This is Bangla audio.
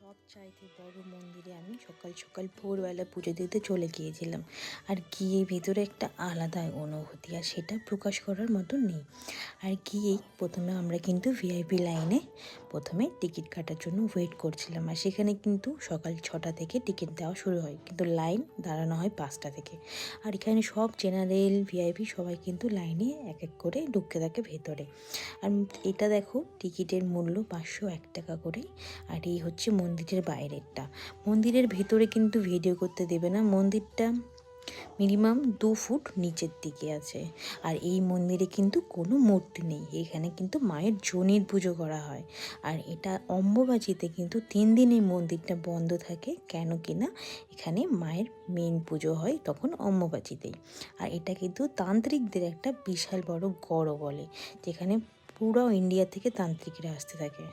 সব চাইতে বড় মন্দিরে আমি সকাল সকাল ভোরবেলা পুজো দিতে চলে গিয়েছিলাম। আর গিয়ে ভিতরে একটা আলাদা অনুভূতি, আর সেটা প্রকাশ করার মতো নেই। আর গিয়েই প্রথমে আমরা কিন্তু ভিআইপি লাইনে প্রথমে টিকিট কাটার জন্য ওয়েট করছিলাম। আর সেখানে কিন্তু সকাল 6টা থেকে টিকিট দেওয়া শুরু হয়, কিন্তু লাইন দাঁড়ানো হয় 5টা থেকে। আর এখানে সব জেনারেল ভিআইপি সবাই কিন্তু লাইনে এক এক করে ঢুকতে থাকে ভেতরে। আর এটা দেখো, টিকিটের মূল্য 501 টাকা করে। আর এই হচ্ছে মন্দিরের বাইরেরটা। মন্দিরের ভেতরে কিন্তু ভিডিও করতে দেবে না, মন্দিরটা মিনিমাম 2 ফুট নিচের দিকে আছে। আর এই মন্দিরে কিন্তু কোনো মূর্তি নেই, এখানে কিন্তু মায়ের যোনির পুজো করা হয়। আর এটা অম্বুবাচীতে কিন্তু 3 দিন এই মন্দিরটা বন্ধ থাকে, কেন কিনা এখানে মায়ের মেন পুজো হয় তখন অম্বুবাচীতেই। আর এটা কিন্তু তান্ত্রিকদের একটা বিশাল বড় গড় বলে, যেখানে পুরো ইন্ডিয়া থেকে তান্ত্রিকরা আসতে থাকে।